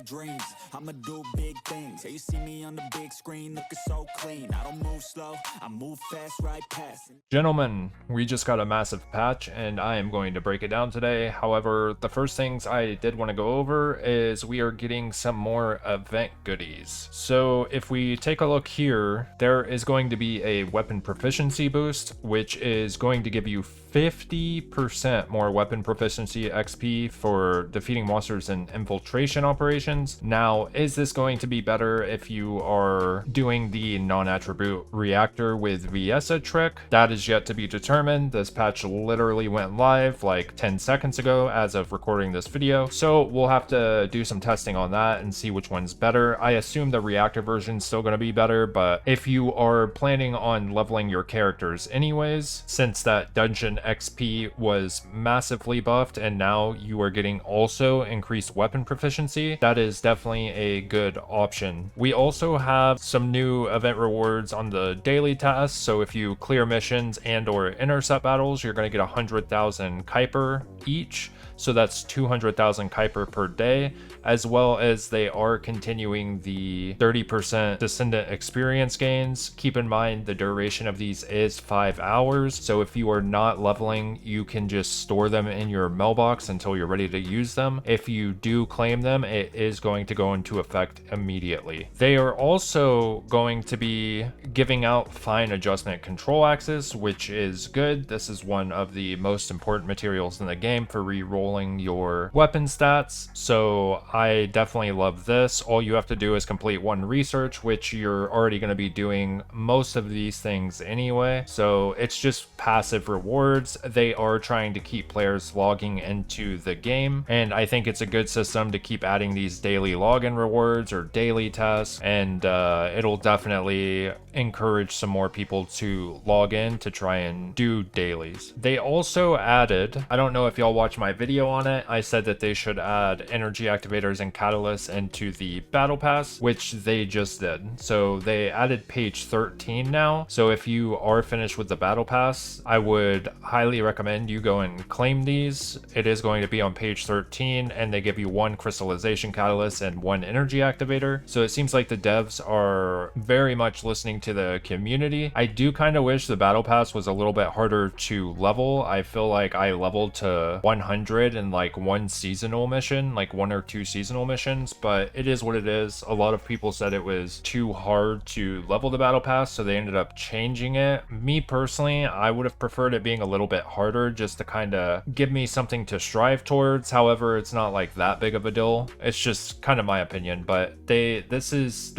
big dreams, I'ma do big things. Yeah, you see me on the big screen looking so clean. I don't move slow, I move fast, right past. Gentlemen, we just got a massive patch and I am going to break it down today. However, the first things I did want to go over is we are getting some more event goodies. So if we take a look here, there is going to be a weapon proficiency boost, which is going to give you 50% more weapon proficiency XP for defeating monsters in infiltration operations. Now, is this going to be better if you are doing the non-attribute reactor with Viesa trick? That is yet to be determined. This patch literally went live like 10 seconds ago as of recording this video, so we'll have to do some testing on that and see which one's better. I assume the reactor version is still going to be better, but if you are planning on leveling your characters anyways, since that dungeon XP was massively buffed and now you are getting also increased weapon proficiency, that is definitely a good option. We also have some new event rewards on the daily tasks, so if you clear missions and or intercept battles, you're going to get 100,000 Kuiper each, so that's 200,000 Kuiper per day, as well as they are continuing the 30% Descendant experience gains. Keep in mind the duration of these is 5 hours, so if you are not leveling, you can just store them in your mailbox until you're ready to use them. If you do claim them, it is going to go into effect immediately. They are also going to be giving out fine adjustment control axes, which is good. This is one of the most important materials in the game for re-rolling your weapon stats, so I definitely love this. All you have to do is complete one research, which you're already going to be doing most of these things anyway, so it's just passive rewards. They are trying to keep players logging into the game, and I think it's a good system to keep adding these daily login rewards or daily tests, and it'll definitely encourage some more people to log in to try and do dailies. They also added, I don't know if y'all watched my video on it, I said that they should add energy activators and catalysts into the battle pass, which they just did. So they added page 13 now, so if you are finished with the battle pass, I would highly recommend you go and claim these. It is going to be on page 13, and they give you one crystallization catalyst and one energy activator, so it seems like the devs are very much listening to the community. I do kind of wish the battle pass was a little bit harder to level. I feel like I leveled to 100 in like one seasonal mission, like 1 or 2 seasonal missions, but it is what it is. A lot of people said it was too hard to level the battle pass, so they ended up changing it. Me personally, I would have preferred it being a little bit harder just to kind of give me something to strive towards. However, it's not like that big of a deal. It's just kind of my opinion, but the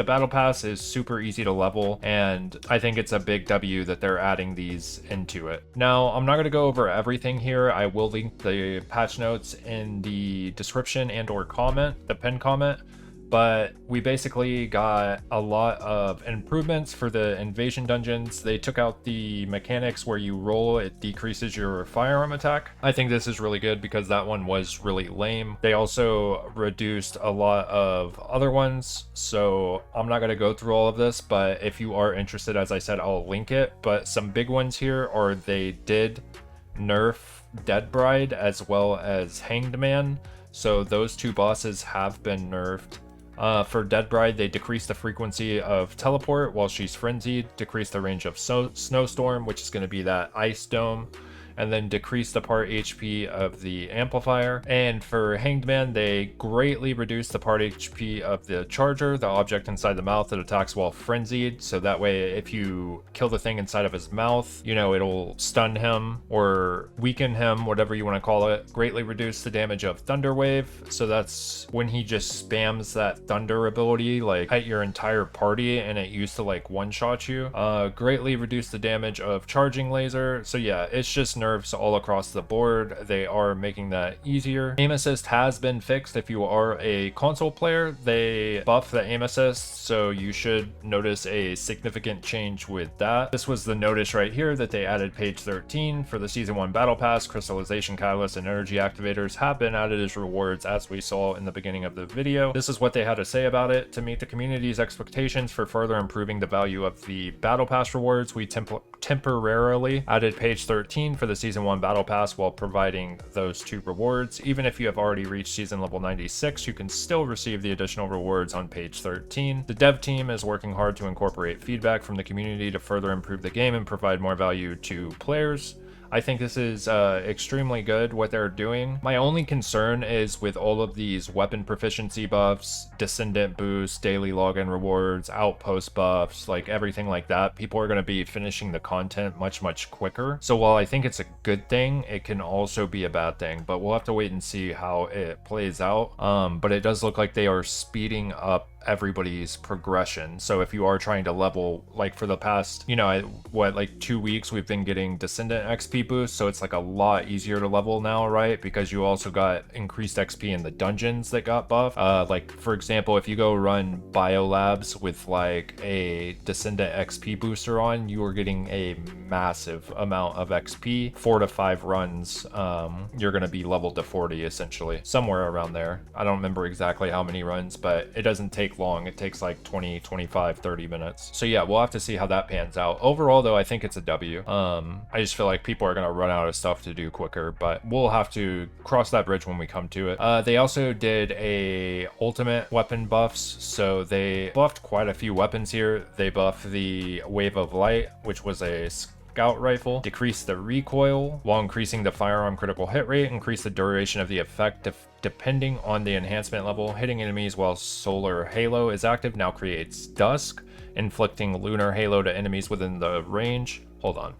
battle pass is super easy to level, and I think it's a big W that they're adding these into it. Now, I'm not going to go over everything here. I will link the patch notes in the description and or comment, the pinned comment, but we basically got a lot of improvements for the invasion dungeons. They took out the mechanics where you roll, it decreases your firearm attack. I think this is really good because that one was really lame. They also reduced a lot of other ones, so I'm not going to go through all of this, but if you are interested, as I said, I'll link it. But some big ones here are they did nerf Dead Bride as well as Hanged Man, so those two bosses have been nerfed. For Dead Bride, they decreased the frequency of teleport while she's frenzied, decreased the range of snowstorm, which is going to be that ice dome, and then decrease the part HP of the amplifier. And for Hanged Man, they greatly reduced the part HP of the charger, the object inside the mouth that attacks while frenzied, so that way if you kill the thing inside of his mouth, you know, it'll stun him or weaken him, whatever you want to call it. Greatly reduce the damage of Thunder Wave, so that's when he just spams that thunder ability like at your entire party and it used to like one-shot you. Greatly reduce the damage of Charging Laser. So yeah, it's just nerfs all across the board. They are making that easier. Aim assist has been fixed. If you are a console player, they buffed the aim assist, so you should notice a significant change with that. This was the notice right here that they added page 13 for the season 1 battle pass. Crystallization catalyst and energy activators have been added as rewards, as we saw in the beginning of the video. This is what they had to say about it. To meet the community's expectations for further improving the value of the battle pass rewards, we temporarily added page 13 for the the Season 1 Battle Pass while providing those 2 rewards. Even if you have already reached Season Level 96, you can still receive the additional rewards on page 13. The dev team is working hard to incorporate feedback from the community to further improve the game and provide more value to players. I think this is extremely good what they're doing. My only concern is with all of these weapon proficiency buffs, Descendant boosts, daily login rewards, outpost buffs, like everything like that, people are going to be finishing the content much quicker. So while I think it's a good thing, it can also be a bad thing, but we'll have to wait and see how it plays out. But it does look like they are speeding up everybody's progression. So if you are trying to level, like for the past, you know, like 2 weeks, we've been getting Descendant XP boost, so it's like a lot easier to level now, right? Because you also got increased XP in the dungeons that got buffed. Like for example, if you go run biolabs with like a Descendant XP booster on, you are getting a massive amount of XP. 4 to 5 runs, you're going to be leveled to 40 essentially, somewhere around there. I don't remember exactly how many runs, but it doesn't take long. It takes like 20, 25, 30 minutes. So yeah, we'll have to see how that pans out. Overall though, I think it's a W. I just feel like people are going to run out of stuff to do quicker, but we'll have to cross that bridge when we come to it. They also did a ultimate weapon buffs. So they buffed quite a few weapons here. They buffed the Wave of Light, which was a scout rifle, decrease the recoil while increasing the firearm critical hit rate, increase the duration of the effect depending on the enhancement level. Hitting enemies while solar halo is active now creates dusk, inflicting lunar halo to enemies within the range. Hold on.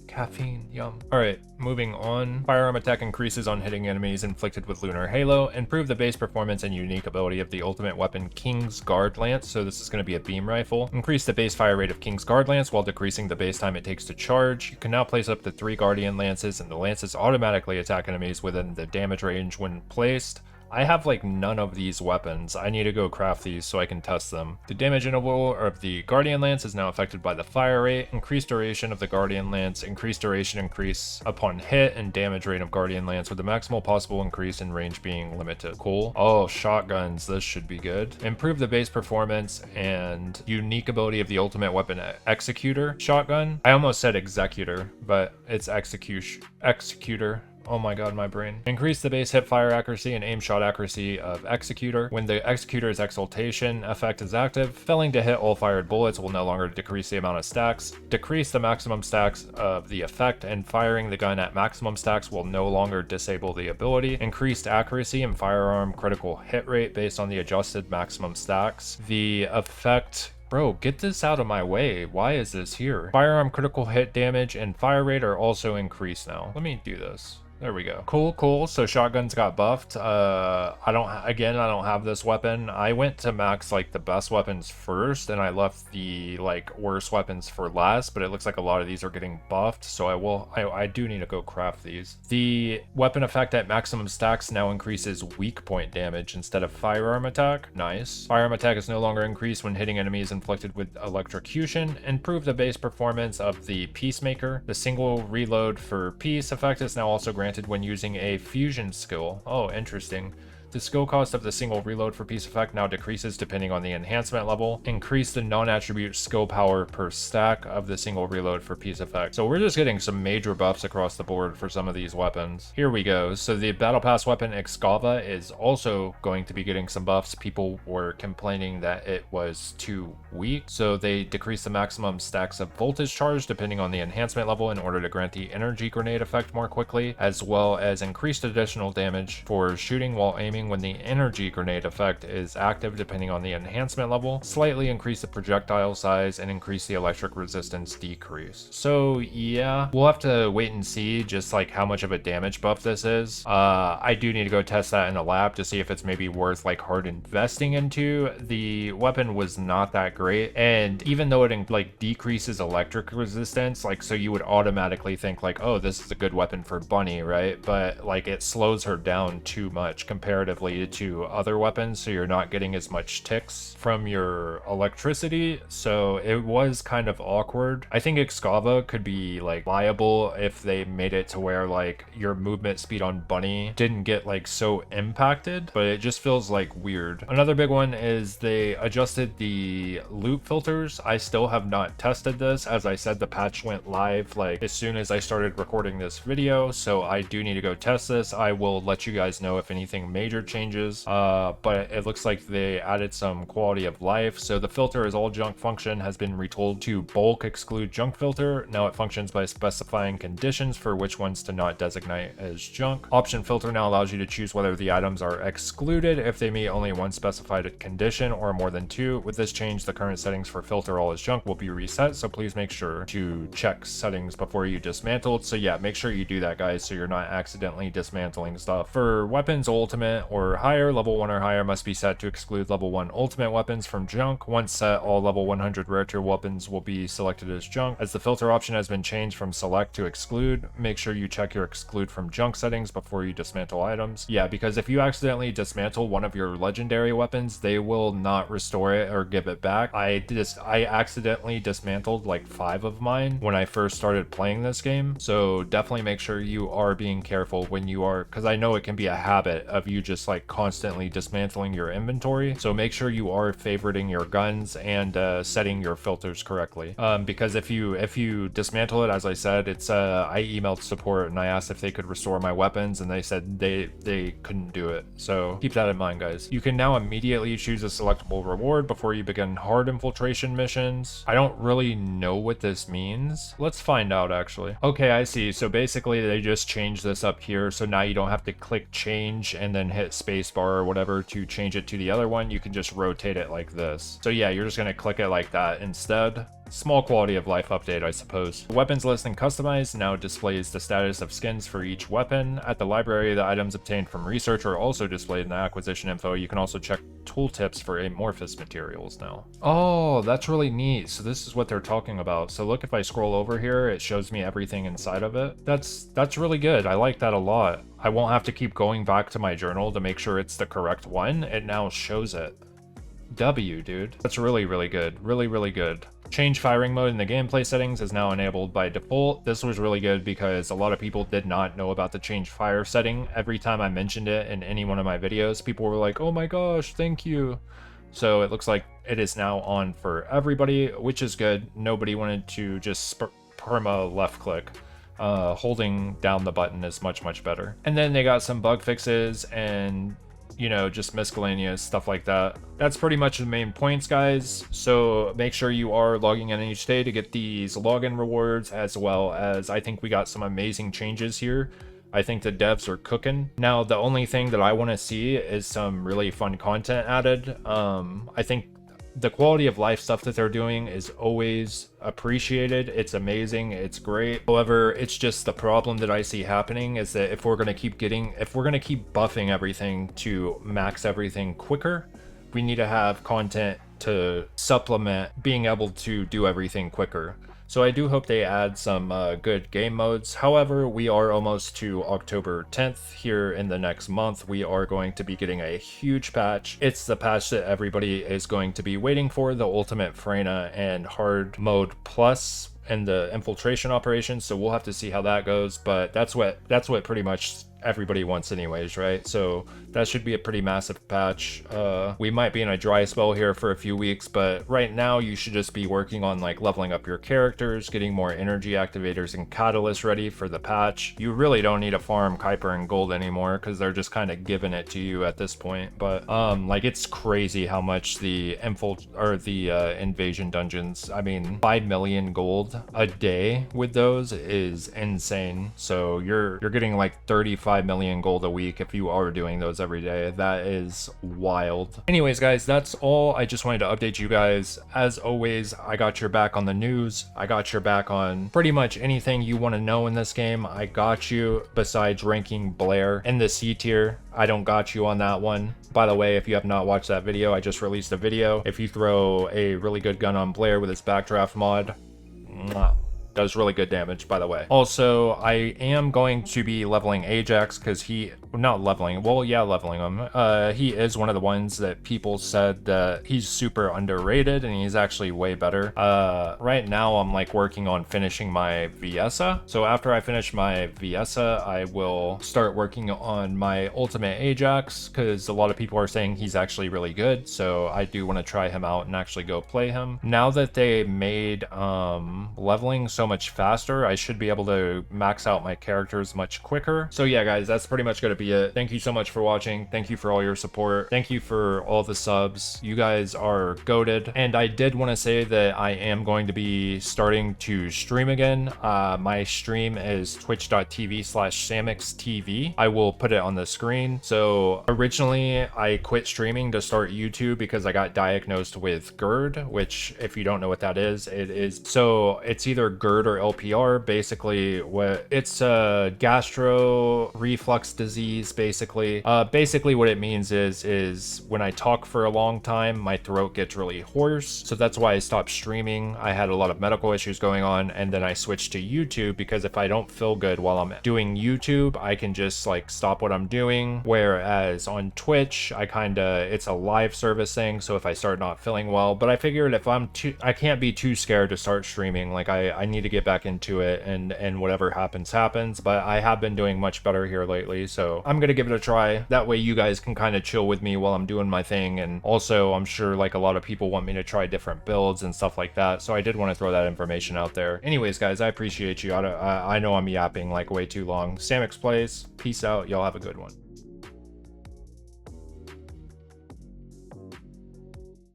Caffeine, yum. Alright, moving on. Firearm attack increases on hitting enemies inflicted with Lunar Halo. Improve the base performance and unique ability of the ultimate weapon King's Guard Lance, so this is going to be a beam rifle. Increase the base fire rate of King's Guard Lance while decreasing the base time it takes to charge. You can now place up to 3 Guardian Lances, and the lances automatically attack enemies within the damage range when placed. I have like none of these weapons. I need to go craft these so I can test them. The damage interval of the Guardian Lance is now affected by the fire rate. Increased duration of the Guardian Lance. Increased duration increase upon hit and damage rate of Guardian Lance with the maximal possible increase in range being limited. Cool. Oh, shotguns. This should be good. Improve the base performance and unique ability of the ultimate weapon Executor shotgun. I almost said Executor, but it's Executor. Oh my god, my brain. Increase the base hip fire accuracy and aim shot accuracy of Executor. When the Executor's exaltation effect is active, failing to hit all fired bullets will no longer decrease the amount of stacks. Decrease the maximum stacks of the effect, and firing the gun at maximum stacks will no longer disable the ability. Increased accuracy and firearm critical hit rate based on the adjusted maximum stacks. The effect... Bro, get this out of my way. Why is this here? Firearm critical hit damage and fire rate are also increased now. Let me do this. There we go. Cool. So shotguns got buffed. I don't have this weapon. I went to max like the best weapons first, and I left the like worst weapons for last, but it looks like a lot of these are getting buffed, so I do need to go craft these. The weapon effect at maximum stacks now increases weak point damage instead of firearm attack. Nice. Firearm attack is no longer increased when hitting enemies inflicted with electrocution. Improve the base performance of the Peacemaker. The single reload for peace effect is now also granted when using a fusion skill. Oh, interesting. The skill cost of the single reload for peace effect now decreases depending on the enhancement level. Increase the non-attribute skill power per stack of the single reload for peace effect. So we're just getting some major buffs across the board for some of these weapons. Here we go. So the Battle Pass weapon Excava is also going to be getting some buffs. People were complaining that it was too weak, so they decreased the maximum stacks of voltage charge depending on the enhancement level in order to grant the energy grenade effect more quickly, as well as increased additional damage for shooting while aiming when the energy grenade effect is active depending on the enhancement level. Slightly increase the projectile size and increase the electric resistance decrease. So yeah, we'll have to wait and see just like how much of a damage buff this is. I do need to go test that in a lab to see if it's maybe worth like hard investing into. The weapon was not that great, and even though it like decreases electric resistance, like so you would automatically think like, oh, this is a good weapon for Bunny, right? But like it slows her down too much compared comparatively to other weapons, so you're not getting as much ticks from your electricity, so it was kind of awkward. I think Excava could be like viable if they made it to where like your movement speed on Bunny didn't get like so impacted, but it just feels like weird. Another big one is they adjusted the loot filters. I still have not tested this. As I said, the patch went live like as soon as I started recording this video, so I do need to go test this. I will let you guys know if anything major changes, but it looks like they added some quality of life. So the filter is all junk function has been retooled to bulk exclude junk filter. Now it functions by specifying conditions for which ones to not designate as junk. Option filter now allows you to choose whether the items are excluded if they meet only one specified condition or more than two. With this change, the current settings for filter all as junk will be reset, so please make sure to check settings before you dismantle. So yeah, make sure you do that, guys, so you're not accidentally dismantling stuff. For weapons ultimate or higher, level 1 or higher must be set to exclude level 1 ultimate weapons from junk. Once set, all level 100 rare tier weapons will be selected as junk. As the filter option has been changed from select to exclude, make sure you check your exclude from junk settings before you dismantle items. Yeah, because if you accidentally dismantle one of your legendary weapons, they will not restore it or give it back. I accidentally dismantled like 5 of mine when I first started playing this game, so definitely make sure you are being careful when you are, because I know it can be a habit of you just like constantly dismantling your inventory, so make sure you are favoriting your guns and setting your filters correctly, because if you dismantle it, as I said, it's I emailed support and I asked if they could restore my weapons, and they said they couldn't do it, so keep that in mind, guys. You can now immediately choose a selectable reward before you begin hard infiltration missions. I don't really know what this means. Let's find out, actually. Okay, I see. So basically they just changed this up here, so now you don't have to click change and then hit spacebar or whatever to change it to the other one. You can just rotate it like this. So yeah, you're just gonna click it like that instead. Small quality of life update, I suppose. The weapons list in Customize now displays the status of skins for each weapon. At the library, the items obtained from research are also displayed in the acquisition info. You can also check tooltips for amorphous materials now. Oh, that's really neat. So this is what they're talking about. So look, if I scroll over here, it shows me everything inside of it. That's really good. I like that a lot. I won't have to keep going back to my journal to make sure it's the correct one. It now shows it. W, dude. That's really, really good. Really, really good. Change firing mode in the gameplay settings is now enabled by default. This was really good because a lot of people did not know about the change fire setting. Every time I mentioned it in any one of my videos, people were like, oh my gosh, thank you. So it looks like it is now on for everybody, which is good. Nobody wanted to just perma left click. Holding down the button is much, much better. And then they got some bug fixes and, you know, just miscellaneous stuff like that. That's pretty much the main points, guys. So make sure you are logging in each day to get these login rewards, as well as I think we got some amazing changes here. I think the devs are cooking. Now, the only thing that I want to see is some really fun content added. I think the quality of life stuff that they're doing is always appreciated. It's amazing. It's great. However, it's just the problem that I see happening is that if we're going to keep buffing everything to max everything quicker, we need to have content to supplement being able to do everything quicker. So I do hope they add some good game modes. However, we are almost to October 10th. Here in the next month, we are going to be getting a huge patch. It's the patch that everybody is going to be waiting for, the Ultimate Freyna and Hard Mode Plus and the infiltration operations. So we'll have to see how that goes, but that's what pretty much everybody wants anyways, right? So that should be a pretty massive patch. We might be in a dry spell here for a few weeks, but right now you should just be working on like leveling up your characters, getting more energy activators and catalysts ready for the patch. You really don't need to farm Kuiper and gold anymore because they're just kind of giving it to you at this point. But like, it's crazy how much the invasion dungeons, I mean, 5 million gold a day with those is insane. So you're getting like 35 million gold a week if you are doing those every day. That is wild. Anyways, guys, that's all. I just wanted to update you guys. As always, I got your back on the news. I got your back on pretty much anything you want to know in this game. I got you, besides ranking Blair in the C tier. I don't got you on that one. By the way, if you have not watched that video, I just released a video. If you throw a really good gun on Blair with his backdraft mod, does really good damage, by the way. Also, I am going to be leveling Ajax because he not leveling. Well, yeah, leveling him. He is one of the ones that people said that he's super underrated, and he's actually way better. Right now I'm like working on finishing my Viesa. So after I finish my Viesa, I will start working on my Ultimate Ajax, because a lot of people are saying he's actually really good. So I do want to try him out and actually go play him. Now that they made leveling so much faster, I should be able to max out my characters much quicker. So yeah, guys, that's pretty much going to be it. Thank you so much for watching. Thank you for all your support. Thank you for all the subs. You guys are goated. And I did want to say that I am going to be starting to stream again. My stream is twitch.tv/SamixTV. I will put it on the screen. So originally I quit streaming to start YouTube because I got diagnosed with GERD, which if you don't know what that is, so it's either GERD or LPR. Basically it's a gastro reflux disease. Basically what it means is when I talk for a long time, my throat gets really hoarse. So that's why I stopped streaming. I had a lot of medical issues going on, and then I switched to YouTube because if I don't feel good while I'm doing YouTube, I can just like stop what I'm doing. Whereas on Twitch, it's a live service thing. So if I start not feeling well, but I figured if I can't be too scared to start streaming. Like I need to get back into it, and whatever happens. But I have been doing much better here lately, so I'm gonna give it a try. That way you guys can kind of chill with me while I'm doing my thing. And also I'm sure like a lot of people want me to try different builds and stuff like that, so I did want to throw that information out there. Anyways, guys, I appreciate you. I know I'm yapping like way too long. Samix plays. Peace out. Y'all have a good one.